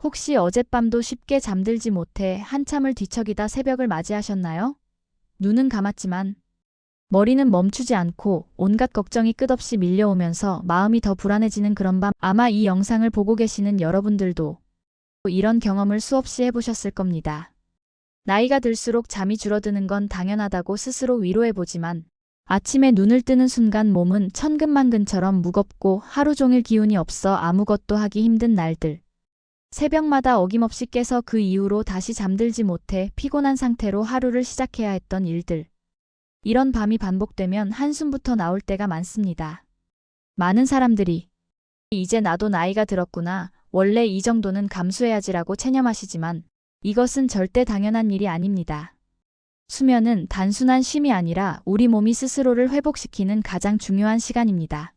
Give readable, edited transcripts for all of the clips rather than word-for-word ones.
혹시 어젯밤도 쉽게 잠들지 못해 한참을 뒤척이다 새벽을 맞이하셨나요? 눈은 감았지만 머리는 멈추지 않고 온갖 걱정이 끝없이 밀려오면서 마음이 더 불안해지는 그런 밤, 아마 이 영상을 보고 계시는 여러분들도 이런 경험을 수없이 해보셨을 겁니다. 나이가 들수록 잠이 줄어드는 건 당연하다고 스스로 위로해보지만 아침에 눈을 뜨는 순간 몸은 천근만근처럼 무겁고 하루 종일 기운이 없어 아무것도 하기 힘든 날들. 새벽마다 어김없이 깨서 그 이후로 다시 잠들지 못해 피곤한 상태로 하루를 시작해야 했던 일들. 이런 밤이 반복되면 한숨부터 나올 때가 많습니다. 많은 사람들이 이제 나도 나이가 들었구나, 원래 이 정도는 감수해야지라고 체념하시지만 이것은 절대 당연한 일이 아닙니다. 수면은 단순한 쉼이 아니라 우리 몸이 스스로를 회복시키는 가장 중요한 시간입니다.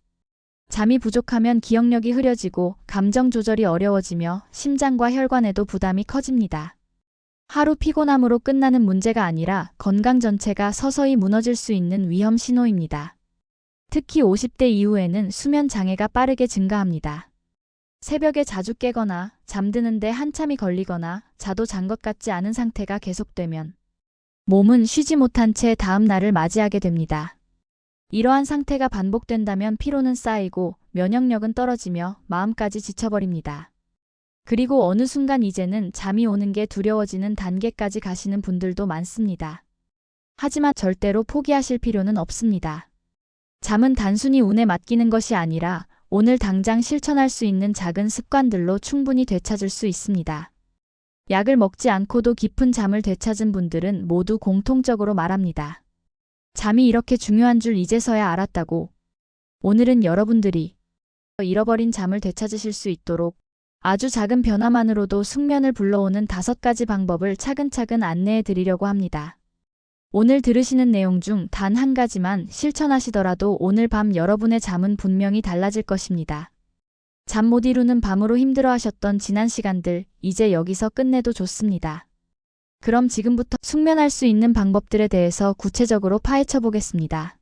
잠이 부족하면 기억력이 흐려지고 감정 조절이 어려워지며 심장과 혈관에도 부담이 커집니다. 하루 피곤함으로 끝나는 문제가 아니라 건강 전체가 서서히 무너질 수 있는 위험 신호입니다. 특히 50대 이후에는 수면 장애가 빠르게 증가합니다. 새벽에 자주 깨거나 잠드는데 한참이 걸리거나 자도 잔 것 같지 않은 상태가 계속되면 몸은 쉬지 못한 채 다음 날을 맞이하게 됩니다. 이러한 상태가 반복된다면 피로는 쌓이고 면역력은 떨어지며 마음까지 지쳐버립니다. 그리고 어느 순간 이제는 잠이 오는 게 두려워지는 단계까지 가시는 분들도 많습니다. 하지만 절대로 포기하실 필요는 없습니다. 잠은 단순히 운에 맡기는 것이 아니라 오늘 당장 실천할 수 있는 작은 습관들로 충분히 되찾을 수 있습니다. 약을 먹지 않고도 깊은 잠을 되찾은 분들은 모두 공통적으로 말합니다. 잠이 이렇게 중요한 줄 이제서야 알았다고. 오늘은 여러분들이 잃어버린 잠을 되찾으실 수 있도록 아주 작은 변화만으로도 숙면을 불러오는 5가지 방법을 차근차근 안내해 드리려고 합니다. 오늘 들으시는 내용 중 단 한 가지만 실천하시더라도 오늘 밤 여러분의 잠은 분명히 달라질 것입니다. 잠 못 이루는 밤으로 힘들어하셨던 지난 시간들, 이제 여기서 끝내도 좋습니다. 그럼 지금부터 숙면할 수 있는 방법들에 대해서 구체적으로 파헤쳐 보겠습니다.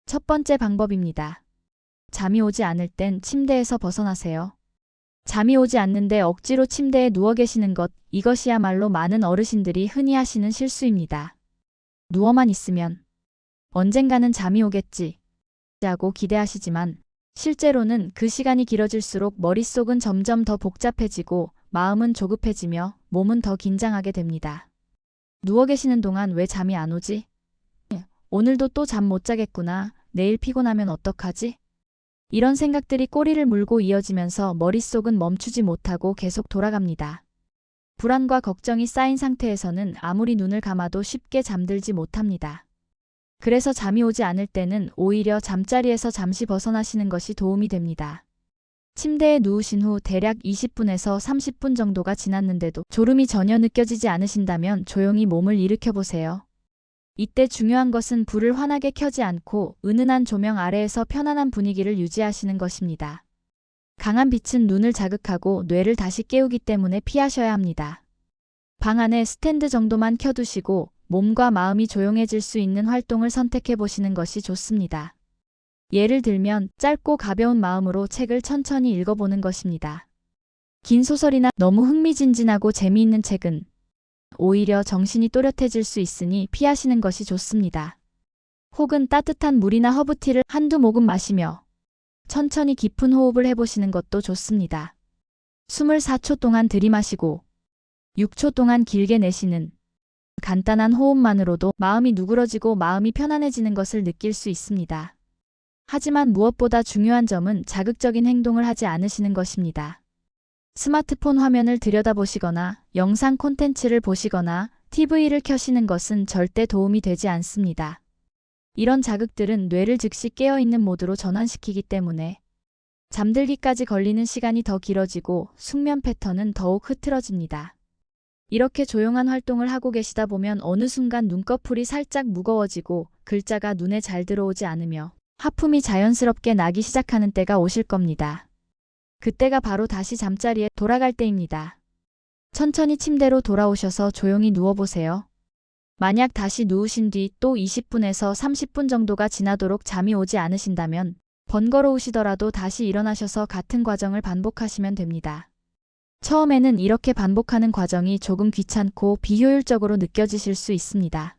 첫 번째 방법입니다. 잠이 오지 않을 땐 침대에서 벗어나세요. 잠이 오지 않는데 억지로 침대에 누워 계시는 것, 이것이야말로 많은 어르신들이 흔히 하시는 실수입니다. 누워만 있으면 언젠가는 잠이 오겠지 하고 기대하시지만 실제로는 그 시간이 길어질수록 머릿속은 점점 더 복잡해지고 마음은 조급해지며 몸은 더 긴장하게 됩니다. 누워 계시는 동안 왜 잠이 안 오지? 오늘도 또 잠 못 자겠구나. 내일 피곤하면 어떡하지? 이런 생각들이 꼬리를 물고 이어지면서 머릿속은 멈추지 못하고 계속 돌아갑니다. 불안과 걱정이 쌓인 상태에서는 아무리 눈을 감아도 쉽게 잠들지 못합니다. 그래서 잠이 오지 않을 때는 오히려 잠자리에서 잠시 벗어나시는 것이 도움이 됩니다. 침대에 누우신 후 대략 20분에서 30분 정도가 지났는데도 졸음이 전혀 느껴지지 않으신다면 조용히 몸을 일으켜보세요. 이때 중요한 것은 불을 환하게 켜지 않고 은은한 조명 아래에서 편안한 분위기를 유지하시는 것입니다. 강한 빛은 눈을 자극하고 뇌를 다시 깨우기 때문에 피하셔야 합니다. 방 안에 스탠드 정도만 켜두시고 몸과 마음이 조용해질 수 있는 활동을 선택해 보시는 것이 좋습니다. 예를 들면 짧고 가벼운 마음으로 책을 천천히 읽어보는 것입니다. 긴 소설이나 너무 흥미진진하고 재미있는 책은 오히려 정신이 또렷해질 수 있으니 피하시는 것이 좋습니다. 혹은 따뜻한 물이나 허브티를 한두 모금 마시며 천천히 깊은 호흡을 해보시는 것도 좋습니다. 숨을 4초 동안 들이마시고 6초 동안 길게 내쉬는 간단한 호흡만으로도 마음이 누그러지고 마음이 편안해지는 것을 느낄 수 있습니다. 하지만 무엇보다 중요한 점은 자극적인 행동을 하지 않으시는 것입니다. 스마트폰 화면을 들여다보시거나 영상 콘텐츠를 보시거나 TV를 켜시는 것은 절대 도움이 되지 않습니다. 이런 자극들은 뇌를 즉시 깨어있는 모드로 전환시키기 때문에 잠들기까지 걸리는 시간이 더 길어지고 숙면 패턴은 더욱 흐트러집니다. 이렇게 조용한 활동을 하고 계시다 보면 어느 순간 눈꺼풀이 살짝 무거워지고 글자가 눈에 잘 들어오지 않으며 하품이 자연스럽게 나기 시작하는 때가 오실 겁니다. 그때가 바로 다시 잠자리에 돌아갈 때입니다. 천천히 침대로 돌아오셔서 조용히 누워보세요. 만약 다시 누우신 뒤 또 20분에서 30분 정도가 지나도록 잠이 오지 않으신다면 번거로우시더라도 다시 일어나셔서 같은 과정을 반복하시면 됩니다. 처음에는 이렇게 반복하는 과정이 조금 귀찮고 비효율적으로 느껴지실 수 있습니다.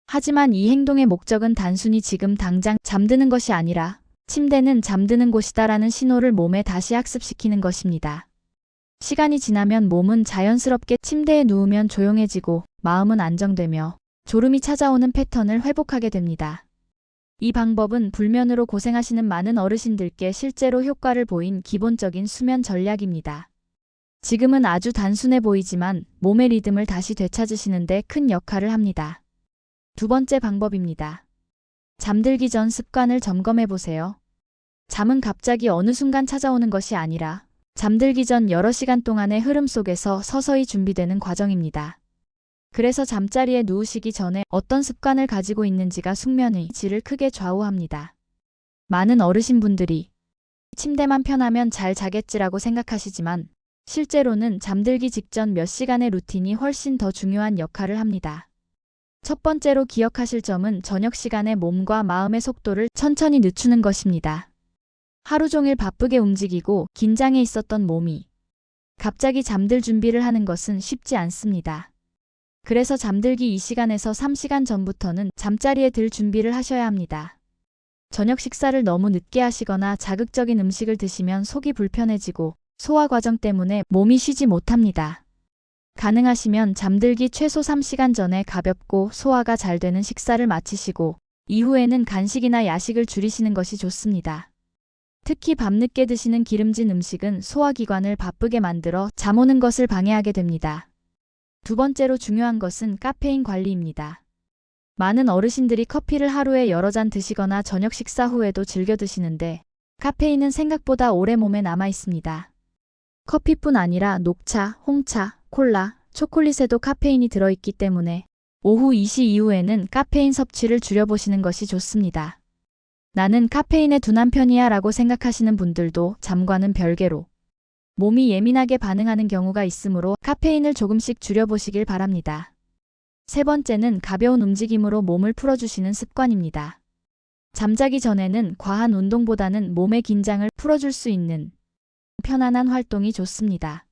하지만 이 행동의 목적은 단순히 지금 당장 잠드는 것이 아니라 침대는 잠드는 곳이다라는 신호를 몸에 다시 학습시키는 것입니다. 시간이 지나면 몸은 자연스럽게 침대에 누우면 조용해지고 마음은 안정되며 졸음이 찾아오는 패턴을 회복하게 됩니다. 이 방법은 불면으로 고생하시는 많은 어르신들께 실제로 효과를 보인 기본적인 수면 전략입니다. 지금은 아주 단순해 보이지만 몸의 리듬을 다시 되찾으시는 데 큰 역할을 합니다. 두 번째 방법입니다. 잠들기 전 습관을 점검해 보세요. 잠은 갑자기 어느 순간 찾아오는 것이 아니라 잠들기 전 여러 시간 동안의 흐름 속에서 서서히 준비되는 과정입니다. 그래서 잠자리에 누우시기 전에 어떤 습관을 가지고 있는지가 숙면의 질을 크게 좌우합니다. 많은 어르신분들이 침대만 편하면 잘 자겠지라고 생각하시지만 실제로는 잠들기 직전 몇 시간의 루틴이 훨씬 더 중요한 역할을 합니다. 첫 번째로 기억하실 점은 저녁 시간에 몸과 마음의 속도를 천천히 늦추는 것입니다. 하루 종일 바쁘게 움직이고 긴장해 있었던 몸이 갑자기 잠들 준비를 하는 것은 쉽지 않습니다. 그래서 잠들기 2시간에서 3시간 전부터는 잠자리에 들 준비를 하셔야 합니다. 저녁 식사를 너무 늦게 하시거나 자극적인 음식을 드시면 속이 불편해지고 소화 과정 때문에 몸이 쉬지 못합니다. 가능하시면 잠들기 최소 3시간 전에 가볍고 소화가 잘 되는 식사를 마치시고 이후에는 간식이나 야식을 줄이시는 것이 좋습니다. 특히 밤늦게 드시는 기름진 음식은 소화기관을 바쁘게 만들어 잠 오는 것을 방해하게 됩니다. 두 번째로 중요한 것은 카페인 관리입니다. 많은 어르신들이 커피를 하루에 여러 잔 드시거나 저녁 식사 후에도 즐겨 드시는데 카페인은 생각보다 오래 몸에 남아 있습니다. 커피뿐 아니라 녹차, 홍차, 콜라, 초콜릿에도 카페인이 들어있기 때문에 오후 2시 이후에는 카페인 섭취를 줄여보시는 것이 좋습니다. 나는 카페인에 둔한 편이야 라고 생각하시는 분들도 잠과는 별개로 몸이 예민하게 반응하는 경우가 있으므로 카페인을 조금씩 줄여보시길 바랍니다. 세 번째는 가벼운 움직임으로 몸을 풀어주시는 습관입니다. 잠자기 전에는 과한 운동보다는 몸의 긴장을 풀어줄 수 있는 편안한 활동이 좋습니다.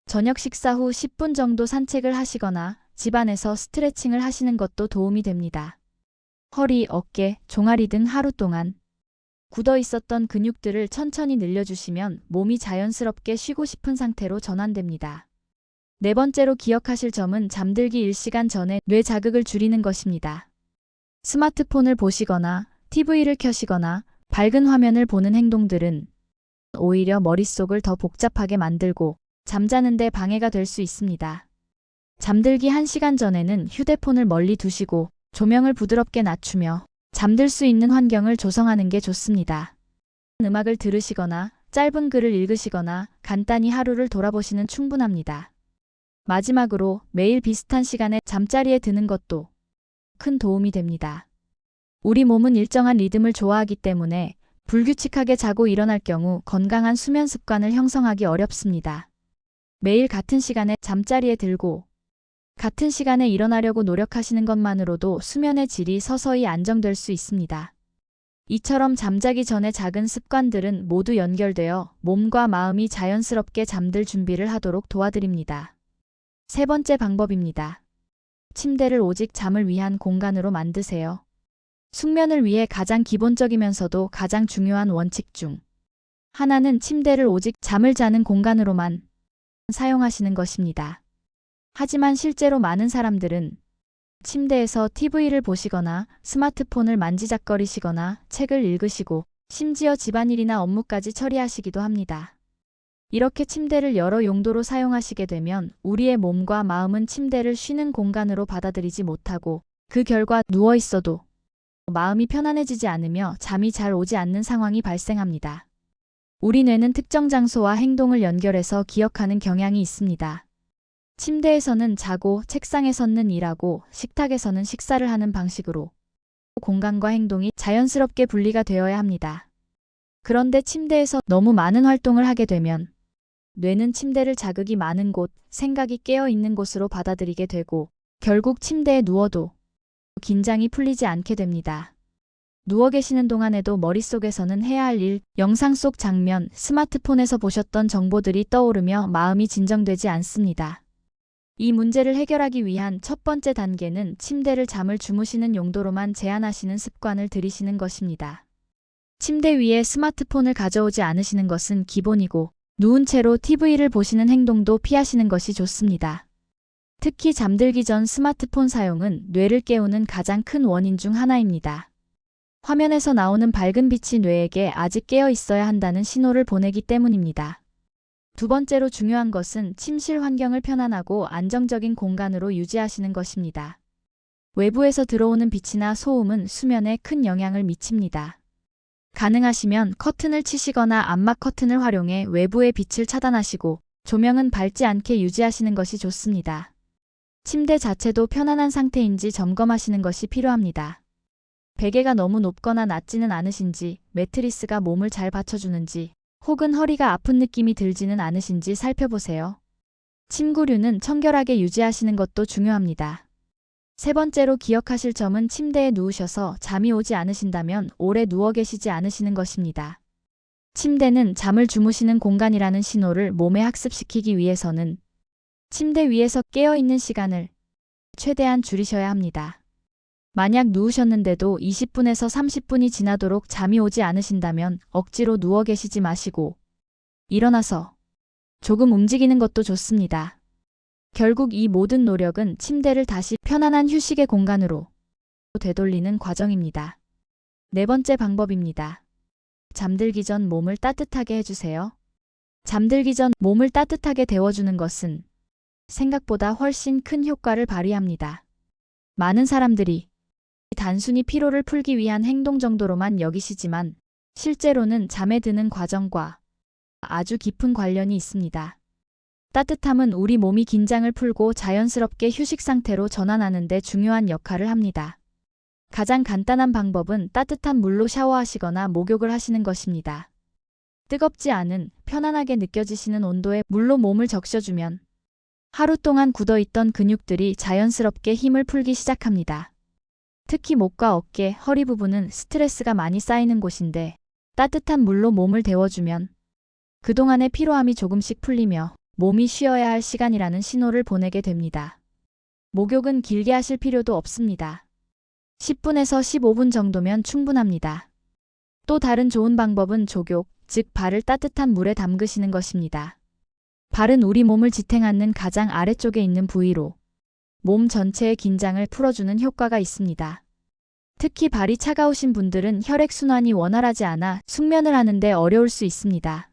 저녁 식사 후 10분 정도 산책을 하시거나 집안에서 스트레칭을 하시는 것도 도움이 됩니다. 허리, 어깨, 종아리 등 하루 동안 굳어 있었던 근육들을 천천히 늘려주시면 몸이 자연스럽게 쉬고 싶은 상태로 전환됩니다. 네 번째로 기억하실 점은 잠들기 1시간 전에 뇌 자극을 줄이는 것입니다. 스마트폰을 보시거나 TV를 켜시거나 밝은 화면을 보는 행동들은 오히려 머릿속을 더 복잡하게 만들고 잠자는 데 방해가 될 수 있습니다. 잠들기 1시간 전에는 휴대폰을 멀리 두시고 조명을 부드럽게 낮추며 잠들 수 있는 환경을 조성하는 게 좋습니다. 음악을 들으시거나 짧은 글을 읽으시거나 간단히 하루를 돌아보시는 충분합니다. 마지막으로 매일 비슷한 시간에 잠자리에 드는 것도 큰 도움이 됩니다. 우리 몸은 일정한 리듬을 좋아하기 때문에 불규칙하게 자고 일어날 경우 건강한 수면 습관을 형성하기 어렵습니다. 매일 같은 시간에 잠자리에 들고 같은 시간에 일어나려고 노력하시는 것만으로도 수면의 질이 서서히 안정될 수 있습니다. 이처럼 잠자기 전의 작은 습관들은 모두 연결되어 몸과 마음이 자연스럽게 잠들 준비를 하도록 도와드립니다. 세 번째 방법입니다. 침대를 오직 잠을 위한 공간으로 만드세요. 숙면을 위해 가장 기본적이면서도 가장 중요한 원칙 중 하나는 침대를 오직 잠을 자는 공간으로만 사용하시는 것입니다. 하지만 실제로 많은 사람들은 침대에서 TV를 보시거나 스마트폰을 만지작거리시거나 책을 읽으시고 심지어 집안일이나 업무까지 처리하시기도 합니다. 이렇게 침대를 여러 용도로 사용하시게 되면 우리의 몸과 마음은 침대를 쉬는 공간으로 받아들이지 못하고 그 결과 누워 있어도 마음이 편안해지지 않으며 잠이 잘 오지 않는 상황이 발생합니다. 우리 뇌는 특정 장소와 행동을 연결해서 기억하는 경향이 있습니다. 침대에서는 자고 책상에서는 일하고 식탁에서는 식사를 하는 방식으로 공간과 행동이 자연스럽게 분리가 되어야 합니다. 그런데 침대에서 너무 많은 활동을 하게 되면 뇌는 침대를 자극이 많은 곳, 생각이 깨어 있는 곳으로 받아들이게 되고 결국 침대에 누워도 긴장이 풀리지 않게 됩니다. 누워 계시는 동안에도 머릿속에서는 해야 할 일, 영상 속 장면, 스마트폰에서 보셨던 정보들이 떠오르며 마음이 진정되지 않습니다. 이 문제를 해결하기 위한 첫 번째 단계는 침대를 잠을 주무시는 용도로만 제한하시는 습관을 들이시는 것입니다. 침대 위에 스마트폰을 가져오지 않으시는 것은 기본이고, 누운 채로 TV를 보시는 행동도 피하시는 것이 좋습니다. 특히 잠들기 전 스마트폰 사용은 뇌를 깨우는 가장 큰 원인 중 하나입니다. 화면에서 나오는 밝은 빛이 뇌에게 아직 깨어 있어야 한다는 신호를 보내기 때문입니다. 두 번째로 중요한 것은 침실 환경을 편안하고 안정적인 공간으로 유지하시는 것입니다. 외부에서 들어오는 빛이나 소음은 수면에 큰 영향을 미칩니다. 가능하시면 커튼을 치시거나 암막 커튼을 활용해 외부의 빛을 차단하시고 조명은 밝지 않게 유지하시는 것이 좋습니다. 침대 자체도 편안한 상태인지 점검하시는 것이 필요합니다. 베개가 너무 높거나 낮지는 않으신지, 매트리스가 몸을 잘 받쳐주는지, 혹은 허리가 아픈 느낌이 들지는 않으신지 살펴보세요. 침구류는 청결하게 유지하시는 것도 중요합니다. 세 번째로 기억하실 점은 침대에 누우셔서 잠이 오지 않으신다면 오래 누워 계시지 않으시는 것입니다. 침대는 잠을 주무시는 공간이라는 신호를 몸에 학습시키기 위해서는 침대 위에서 깨어있는 시간을 최대한 줄이셔야 합니다. 만약 누우셨는데도 20분에서 30분이 지나도록 잠이 오지 않으신다면 억지로 누워 계시지 마시고 일어나서 조금 움직이는 것도 좋습니다. 결국 이 모든 노력은 침대를 다시 편안한 휴식의 공간으로 되돌리는 과정입니다. 네 번째 방법입니다. 잠들기 전 몸을 따뜻하게 해주세요. 잠들기 전 몸을 따뜻하게 데워주는 것은 생각보다 훨씬 큰 효과를 발휘합니다. 많은 사람들이 단순히 피로를 풀기 위한 행동 정도로만 여기시지만 실제로는 잠에 드는 과정과 아주 깊은 관련이 있습니다. 따뜻함은 우리 몸이 긴장을 풀고 자연스럽게 휴식 상태로 전환하는 데 중요한 역할을 합니다. 가장 간단한 방법은 따뜻한 물로 샤워하시거나 목욕을 하시는 것입니다. 뜨겁지 않은 편안하게 느껴지시는 온도의 물로 몸을 적셔주면 하루 동안 굳어있던 근육들이 자연스럽게 힘을 풀기 시작합니다. 특히 목과 어깨, 허리 부분은 스트레스가 많이 쌓이는 곳인데 따뜻한 물로 몸을 데워주면 그동안의 피로함이 조금씩 풀리며 몸이 쉬어야 할 시간이라는 신호를 보내게 됩니다. 목욕은 길게 하실 필요도 없습니다. 10분에서 15분 정도면 충분합니다. 또 다른 좋은 방법은 족욕, 즉 발을 따뜻한 물에 담그시는 것입니다. 발은 우리 몸을 지탱하는 가장 아래쪽에 있는 부위로 몸 전체의 긴장을 풀어주는 효과가 있습니다. 특히 발이 차가우신 분들은 혈액순환이 원활하지 않아 숙면을 하는데 어려울 수 있습니다.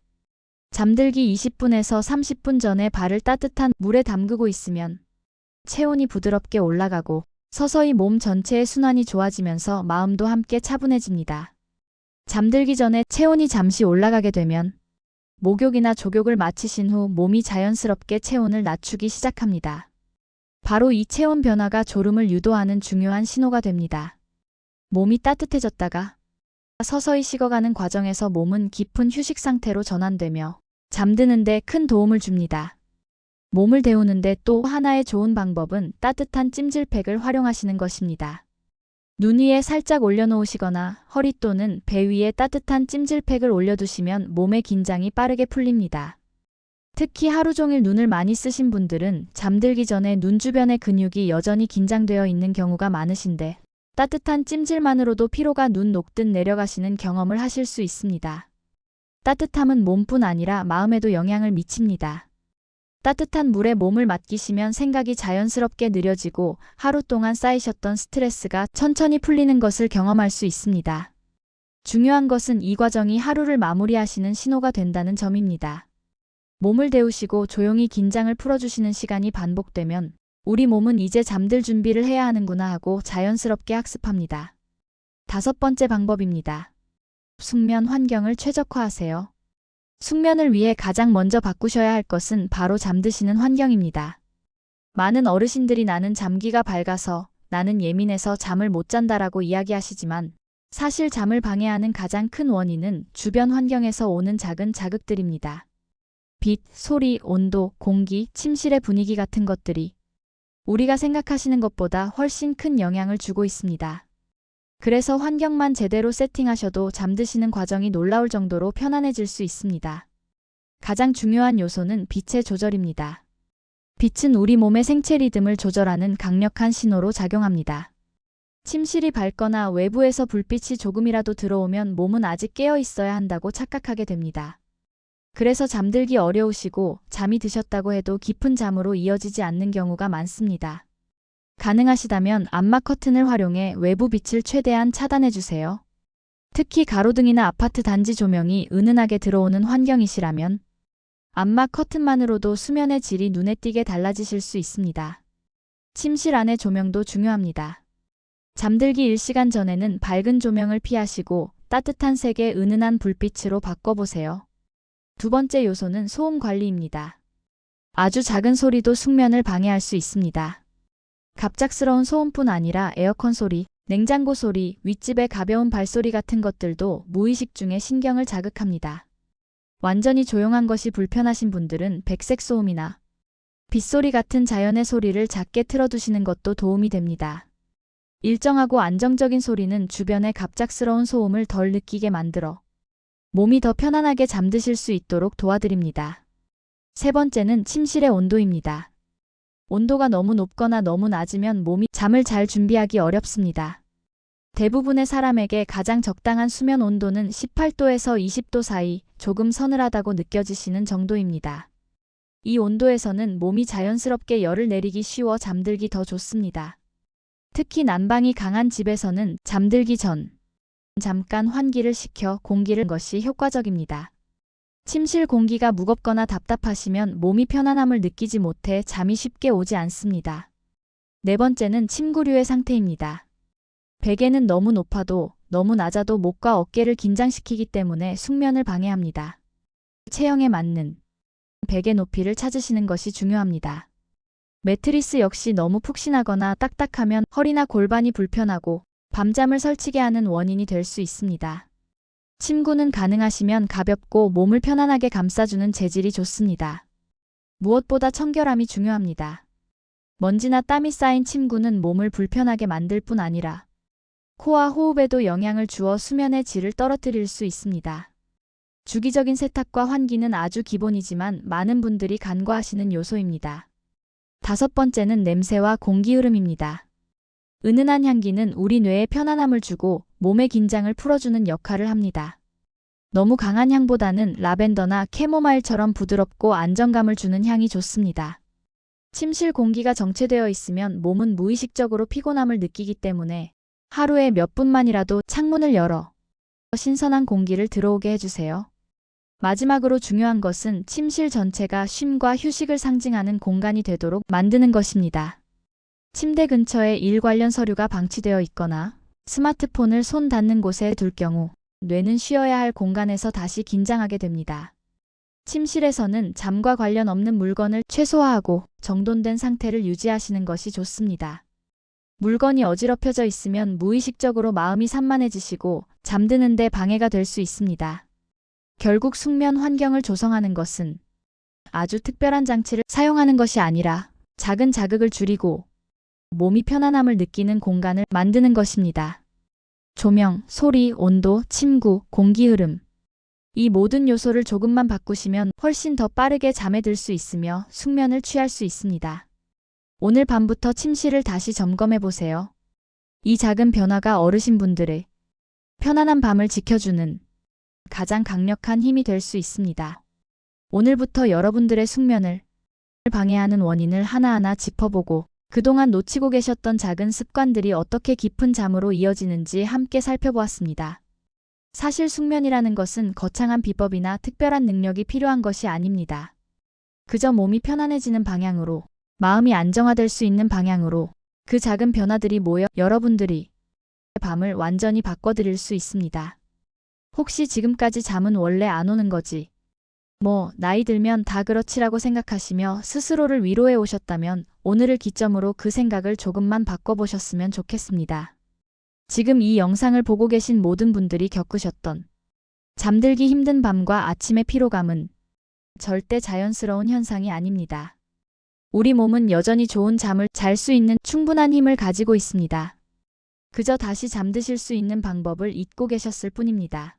잠들기 20분에서 30분 전에 발을 따뜻한 물에 담그고 있으면 체온이 부드럽게 올라가고 서서히 몸 전체의 순환이 좋아지면서 마음도 함께 차분해집니다. 잠들기 전에 체온이 잠시 올라가게 되면 목욕이나 족욕을 마치신 후 몸이 자연스럽게 체온을 낮추기 시작합니다. 바로 이 체온 변화가 졸음을 유도하는 중요한 신호가 됩니다. 몸이 따뜻해졌다가 서서히 식어가는 과정에서 몸은 깊은 휴식 상태로 전환되며 잠드는 데 큰 도움을 줍니다. 몸을 데우는데 또 하나의 좋은 방법은 따뜻한 찜질팩을 활용하시는 것입니다. 눈 위에 살짝 올려놓으시거나 허리 또는 배 위에 따뜻한 찜질팩을 올려두시면 몸의 긴장이 빠르게 풀립니다. 특히 하루 종일 눈을 많이 쓰신 분들은 잠들기 전에 눈 주변의 근육이 여전히 긴장되어 있는 경우가 많으신데 따뜻한 찜질만으로도 피로가 눈 녹듯 내려가시는 경험을 하실 수 있습니다. 따뜻함은 몸뿐 아니라 마음에도 영향을 미칩니다. 따뜻한 물에 몸을 맡기시면 생각이 자연스럽게 느려지고 하루 동안 쌓이셨던 스트레스가 천천히 풀리는 것을 경험할 수 있습니다. 중요한 것은 이 과정이 하루를 마무리하시는 신호가 된다는 점입니다. 몸을 데우시고 조용히 긴장을 풀어주시는 시간이 반복되면 우리 몸은 이제 잠들 준비를 해야 하는구나 하고 자연스럽게 학습합니다. 다섯 번째 방법입니다. 숙면 환경을 최적화하세요. 숙면을 위해 가장 먼저 바꾸셔야 할 것은 바로 잠드시는 환경입니다. 많은 어르신들이 나는 잠기가 밝아서, 나는 예민해서 잠을 못 잔다라고 이야기하시지만 사실 잠을 방해하는 가장 큰 원인은 주변 환경에서 오는 작은 자극들입니다. 빛, 소리, 온도, 공기, 침실의 분위기 같은 것들이 우리가 생각하시는 것보다 훨씬 큰 영향을 주고 있습니다. 그래서 환경만 제대로 세팅하셔도 잠드시는 과정이 놀라울 정도로 편안해질 수 있습니다. 가장 중요한 요소는 빛의 조절입니다. 빛은 우리 몸의 생체 리듬을 조절하는 강력한 신호로 작용합니다. 침실이 밝거나 외부에서 불빛이 조금이라도 들어오면 몸은 아직 깨어 있어야 한다고 착각하게 됩니다. 그래서 잠들기 어려우시고 잠이 드셨다고 해도 깊은 잠으로 이어지지 않는 경우가 많습니다. 가능하시다면 암막 커튼을 활용해 외부 빛을 최대한 차단해주세요. 특히 가로등이나 아파트 단지 조명이 은은하게 들어오는 환경이시라면 암막 커튼만으로도 수면의 질이 눈에 띄게 달라지실 수 있습니다. 침실 안의 조명도 중요합니다. 잠들기 1시간 전에는 밝은 조명을 피하시고 따뜻한 색의 은은한 불빛으로 바꿔보세요. 두 번째 요소는 소음 관리입니다. 아주 작은 소리도 숙면을 방해할 수 있습니다. 갑작스러운 소음뿐 아니라 에어컨 소리, 냉장고 소리, 윗집의 가벼운 발소리 같은 것들도 무의식 중에 신경을 자극합니다. 완전히 조용한 것이 불편하신 분들은 백색 소음이나 빗소리 같은 자연의 소리를 작게 틀어두시는 것도 도움이 됩니다. 일정하고 안정적인 소리는 주변의 갑작스러운 소음을 덜 느끼게 만들어 몸이 더 편안하게 잠드실 수 있도록 도와드립니다. 세 번째는 침실의 온도입니다. 온도가 너무 높거나 너무 낮으면 몸이 잠을 잘 준비하기 어렵습니다. 대부분의 사람에게 가장 적당한 수면 온도는 18도에서 20도 사이, 조금 서늘하다고 느껴지시는 정도입니다. 이 온도에서는 몸이 자연스럽게 열을 내리기 쉬워 잠들기 더 좋습니다. 특히 난방이 강한 집에서는 잠들기 전 잠깐 환기를 시켜 공기를 것이 효과적입니다. 침실 공기가 무겁거나 답답하시면 몸이 편안함을 느끼지 못해 잠이 쉽게 오지 않습니다. 네 번째는 침구류의 상태입니다. 베개는 너무 높아도 너무 낮아도 목과 어깨를 긴장시키기 때문에 숙면을 방해합니다. 체형에 맞는 베개 높이를 찾으시는 것이 중요합니다. 매트리스 역시 너무 푹신하거나 딱딱하면 허리나 골반이 불편하고 밤잠을 설치게 하는 원인이 될 수 있습니다. 침구는 가능하시면 가볍고 몸을 편안하게 감싸주는 재질이 좋습니다. 무엇보다 청결함이 중요합니다. 먼지나 땀이 쌓인 침구는 몸을 불편하게 만들 뿐 아니라 코와 호흡에도 영향을 주어 수면의 질을 떨어뜨릴 수 있습니다. 주기적인 세탁과 환기는 아주 기본이지만 많은 분들이 간과하시는 요소입니다. 다섯 번째는 냄새와 공기 흐름입니다. 은은한 향기는 우리 뇌에 편안함을 주고 몸의 긴장을 풀어주는 역할을 합니다. 너무 강한 향보다는 라벤더나 캐모마일처럼 부드럽고 안정감을 주는 향이 좋습니다. 침실 공기가 정체되어 있으면 몸은 무의식적으로 피곤함을 느끼기 때문에 하루에 몇 분만이라도 창문을 열어 신선한 공기를 들어오게 해주세요. 마지막으로 중요한 것은 침실 전체가 쉼과 휴식을 상징하는 공간이 되도록 만드는 것입니다. 침대 근처에 일 관련 서류가 방치되어 있거나 스마트폰을 손 닿는 곳에 둘 경우 뇌는 쉬어야 할 공간에서 다시 긴장하게 됩니다. 침실에서는 잠과 관련 없는 물건을 최소화하고 정돈된 상태를 유지하시는 것이 좋습니다. 물건이 어지럽혀져 있으면 무의식적으로 마음이 산만해지시고 잠드는 데 방해가 될 수 있습니다. 결국 숙면 환경을 조성하는 것은 아주 특별한 장치를 사용하는 것이 아니라 작은 자극을 줄이고 몸이 편안함을 느끼는 공간을 만드는 것입니다. 조명, 소리, 온도, 침구, 공기 흐름. 이 모든 요소를 조금만 바꾸시면 훨씬 더 빠르게 잠에 들 수 있으며 숙면을 취할 수 있습니다. 오늘 밤부터 침실을 다시 점검해 보세요. 이 작은 변화가 어르신분들의 편안한 밤을 지켜주는 가장 강력한 힘이 될 수 있습니다. 오늘부터 여러분들의 숙면을 방해하는 원인을 하나하나 짚어보고 그동안 놓치고 계셨던 작은 습관들이 어떻게 깊은 잠으로 이어지는지 함께 살펴보았습니다. 사실 숙면이라는 것은 거창한 비법이나 특별한 능력이 필요한 것이 아닙니다. 그저 몸이 편안해지는 방향으로, 마음이 안정화될 수 있는 방향으로 그 작은 변화들이 모여 여러분들이 밤을 완전히 바꿔드릴 수 있습니다. 혹시 지금까지 잠은 원래 안 오는 거지? 나이 들면 다 그렇지라고 생각하시며 스스로를 위로해 오셨다면 오늘을 기점으로 그 생각을 조금만 바꿔보셨으면 좋겠습니다. 지금 이 영상을 보고 계신 모든 분들이 겪으셨던 잠들기 힘든 밤과 아침의 피로감은 절대 자연스러운 현상이 아닙니다. 우리 몸은 여전히 좋은 잠을 잘 수 있는 충분한 힘을 가지고 있습니다. 그저 다시 잠드실 수 있는 방법을 잊고 계셨을 뿐입니다.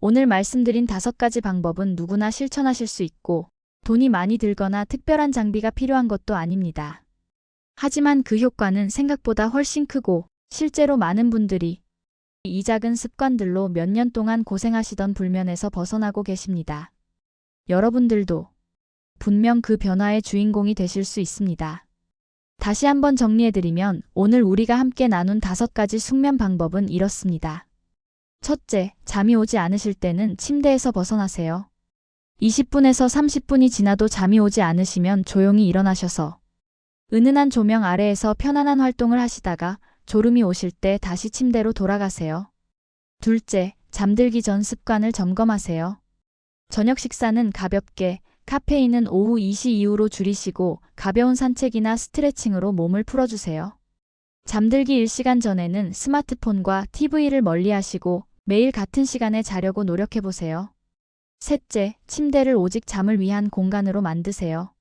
오늘 말씀드린 5가지 방법은 누구나 실천하실 수 있고 돈이 많이 들거나 특별한 장비가 필요한 것도 아닙니다. 하지만 그 효과는 생각보다 훨씬 크고 실제로 많은 분들이 이 작은 습관들로 몇 년 동안 고생하시던 불면에서 벗어나고 계십니다. 여러분들도 분명 그 변화의 주인공이 되실 수 있습니다. 다시 한번 정리해드리면 오늘 우리가 함께 나눈 5가지 숙면 방법은 이렇습니다. 첫째, 잠이 오지 않으실 때는 침대에서 벗어나세요. 20분에서 30분이 지나도 잠이 오지 않으시면 조용히 일어나셔서 은은한 조명 아래에서 편안한 활동을 하시다가 졸음이 오실 때 다시 침대로 돌아가세요. 둘째, 잠들기 전 습관을 점검하세요. 저녁 식사는 가볍게, 카페인은 오후 2시 이후로 줄이시고 가벼운 산책이나 스트레칭으로 몸을 풀어주세요. 잠들기 1시간 전에는 스마트폰과 TV를 멀리하시고 매일 같은 시간에 자려고 노력해보세요. 셋째, 침대를 오직 잠을 위한 공간으로 만드세요.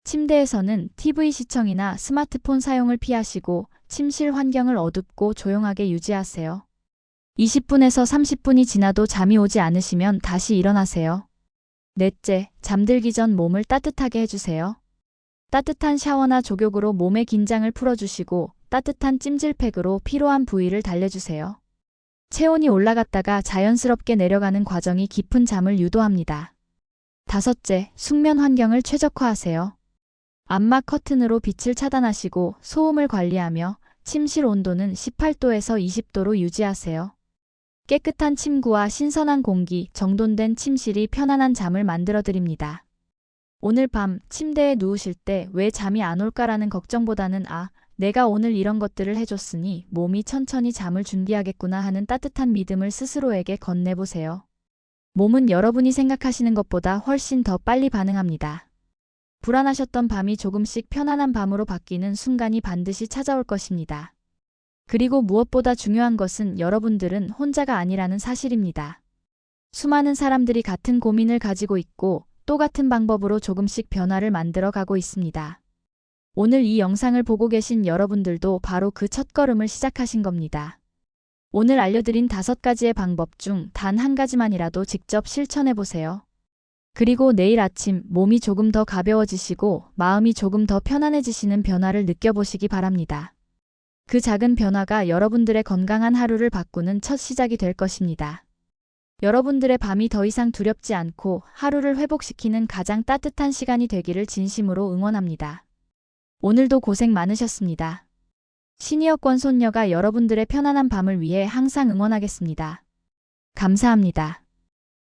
침대에서는 TV 시청이나 스마트폰 사용을 피하시고 침실 환경을 어둡고 조용하게 유지하세요. 20분에서 30분이 지나도 잠이 오지 않으시면 다시 일어나세요. 넷째, 잠들기 전 몸을 따뜻하게 해주세요. 따뜻한 샤워나 족욕으로 몸의 긴장을 풀어주시고 따뜻한 찜질팩으로 피로한 부위를 달래주세요. 체온이 올라갔다가 자연스럽게 내려가는 과정이 깊은 잠을 유도합니다. 다섯째, 숙면 환경을 최적화하세요. 암막 커튼으로 빛을 차단하시고 소음을 관리하며 침실 온도는 18도에서 20도로 유지하세요. 깨끗한 침구와 신선한 공기, 정돈된 침실이 편안한 잠을 만들어드립니다. 오늘 밤 침대에 누우실 때 왜 잠이 안 올까라는 걱정보다는 내가 오늘 이런 것들을 해줬으니 몸이 천천히 잠을 준비하겠구나 하는 따뜻한 믿음을 스스로에게 건네보세요. 몸은 여러분이 생각하시는 것보다 훨씬 더 빨리 반응합니다. 불안하셨던 밤이 조금씩 편안한 밤으로 바뀌는 순간이 반드시 찾아올 것입니다. 그리고 무엇보다 중요한 것은 여러분들은 혼자가 아니라는 사실입니다. 수많은 사람들이 같은 고민을 가지고 있고 또 같은 방법으로 조금씩 변화를 만들어 가고 있습니다. 오늘 이 영상을 보고 계신 여러분들도 바로 그 첫걸음을 시작하신 겁니다. 오늘 알려드린 5가지의 방법 중 단 한 가지만이라도 직접 실천해보세요. 그리고 내일 아침 몸이 조금 더 가벼워지시고 마음이 조금 더 편안해지시는 변화를 느껴보시기 바랍니다. 그 작은 변화가 여러분들의 건강한 하루를 바꾸는 첫 시작이 될 것입니다. 여러분들의 밤이 더 이상 두렵지 않고 하루를 회복시키는 가장 따뜻한 시간이 되기를 진심으로 응원합니다. 오늘도 고생 많으셨습니다. 시니어권 손녀가 여러분들의 편안한 밤을 위해 항상 응원하겠습니다. 감사합니다.